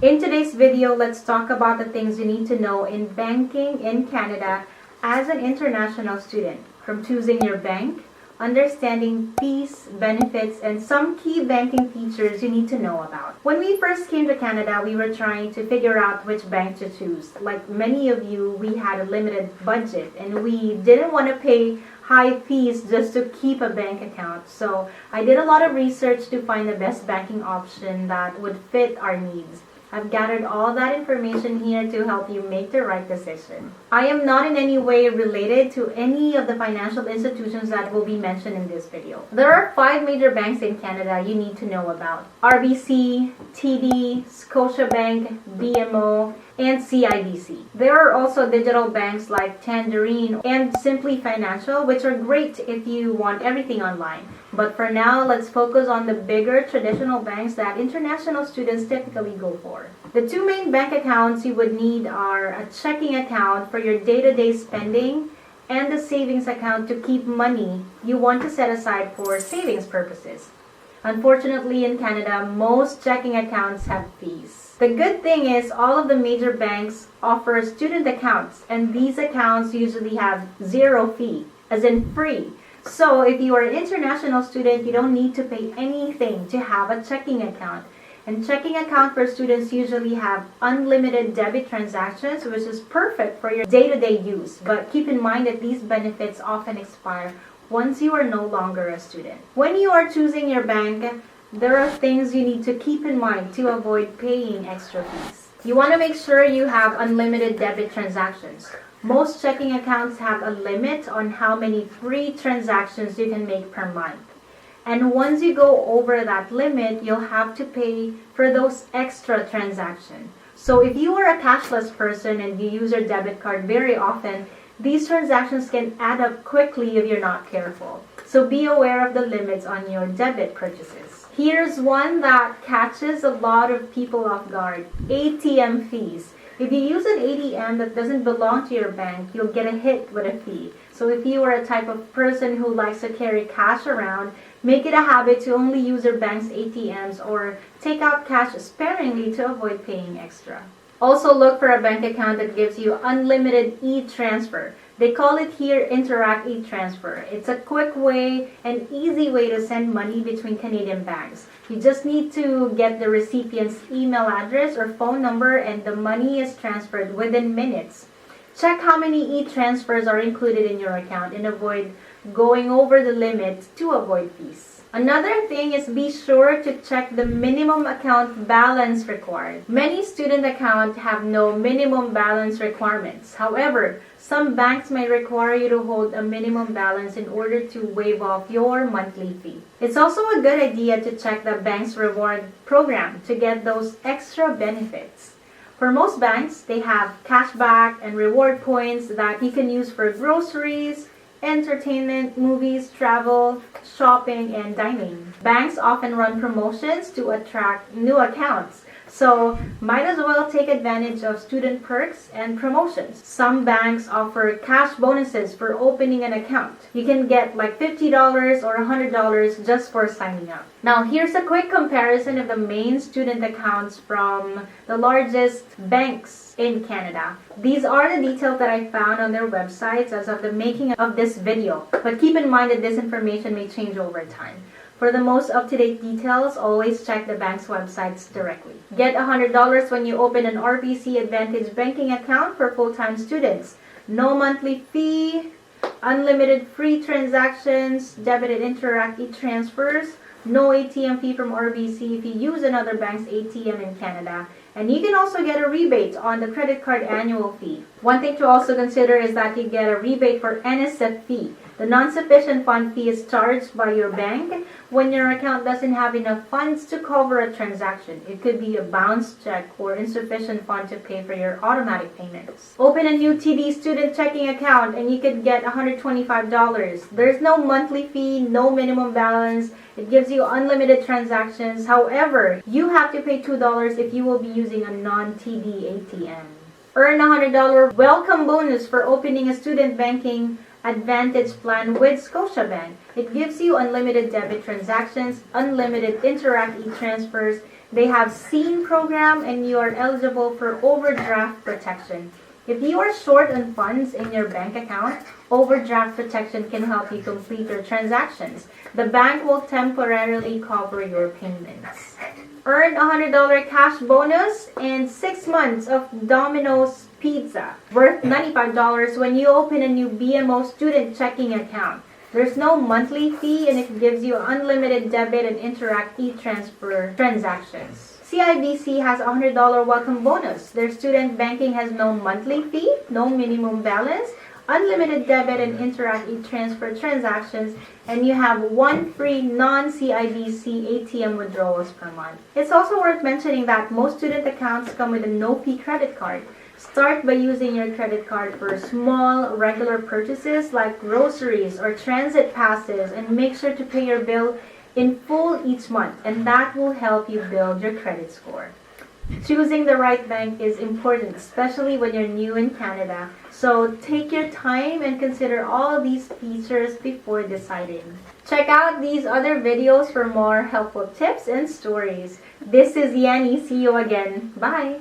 In today's video, let's talk about the things you need to know in banking in Canada as an international student, from choosing your bank, understanding fees, benefits, and some key banking features you need to know about. When we first came to Canada, we were trying to figure out which bank to choose. Like many of you, we had a limited budget and we didn't want to pay high fees just to keep a bank account. So I did a lot of research to find the best banking option that would fit our needs. I've gathered all that information here to help you make the right decision. I am not in any way related to any of the financial institutions that will be mentioned in this video. There are 5 major banks in Canada you need to know about: RBC, TD, Scotiabank, BMO, and CIBC. There are also digital banks like Tangerine and Simply Financial, which are great if you want everything online. But for now, let's focus on the bigger traditional banks that international students typically go for. The 2 main bank accounts you would need are a checking account for your day-to-day spending and a savings account to keep money you want to set aside for savings purposes. Unfortunately, in Canada, most checking accounts have fees. The good thing is all of the major banks offer student accounts, and these accounts usually have zero fee, as in free. So if you are an international student, you don't need to pay anything to have a checking account. And checking account for students usually have unlimited debit transactions, which is perfect for your day-to-day use. But keep in mind that these benefits often expire once you are no longer a student. When you are choosing your bank, there are things you need to keep in mind to avoid paying extra fees. You want to make sure you have unlimited debit transactions. Most checking accounts have a limit on how many free transactions you can make per month. And once you go over that limit, you'll have to pay for those extra transactions. So if you are a cashless person and you use your debit card very often, these transactions can add up quickly if you're not careful. So be aware of the limits on your debit purchases. Here's one that catches a lot of people off guard: ATM fees. If you use an ATM that doesn't belong to your bank, you'll get a hit with a fee. So if you are a type of person who likes to carry cash around, make it a habit to only use your bank's ATMs or take out cash sparingly to avoid paying extra. Also look for a bank account that gives you unlimited e-transfer. They call it here Interact e-transfer. It's a quick way and easy way to send money between Canadian banks. You just need to get the recipient's email address or phone number and the money is transferred within minutes. Check how many e-transfers are included in your account and avoid going over the limit to avoid fees. Another thing is be sure to check the minimum account balance required. Many student accounts have no minimum balance requirements. However, some banks may require you to hold a minimum balance in order to waive off your monthly fee. It's also a good idea to check the bank's reward program to get those extra benefits. For most banks, they have cashback and reward points that you can use for groceries, entertainment, movies, travel, shopping, and dining. Banks often run promotions to attract new accounts, so might as well take advantage of student perks and promotions. Some banks offer cash bonuses for opening an account. You can get like $50 or $100 just for signing up. Now here's a quick comparison of the main student accounts from the largest banks in Canada. These are the details that I found on their websites as of the making of this video, but keep in mind that this information may change over time. For the most up-to-date details, always check the bank's websites directly. Get $100 when you open an RBC Advantage banking account for full-time students. No monthly fee, unlimited free transactions, debited Interact e-transfers, no ATM fee from RBC if you use another bank's ATM in Canada, and you can also get a rebate on the credit card annual fee. One thing to also consider is that you get a rebate for NSF fee. The non-sufficient fund fee is charged by your bank when your account doesn't have enough funds to cover a transaction. It could be a bounce check or insufficient fund to pay for your automatic payments. Open a new TD student checking account and you could get $125. There's no monthly fee, no minimum balance. It gives you unlimited transactions. However, you have to pay $2 if you will be using a non-TD ATM. Earn a $100 welcome bonus for opening a student banking Advantage plan with Scotiabank. It gives you unlimited debit transactions, unlimited Interact e-transfers, They have SEEN program and you are eligible for overdraft protection. If you are short on funds in your bank account, overdraft protection can help you complete your transactions. The bank will temporarily cover your payments. Earn a $100 cash bonus and 6 months of Domino's Pizza, worth $95 when you open a new BMO student checking account. There's no monthly fee and it gives you unlimited debit and Interact e-transfer transactions. CIBC has a $100 welcome bonus. Their student banking has no monthly fee, no minimum balance, unlimited debit and Interact e-transfer transactions, and you have 1 free non-CIBC ATM withdrawals per month. It's also worth mentioning that most student accounts come with a no-fee credit card. Start by using your credit card for small, regular purchases like groceries or transit passes, and make sure to pay your bill in full each month, and that will help you build your credit score. Choosing the right bank is important, especially when you're new in Canada. So take your time and consider all these features before deciding. Check out these other videos for more helpful tips and stories. This is Yanni. See you again. Bye!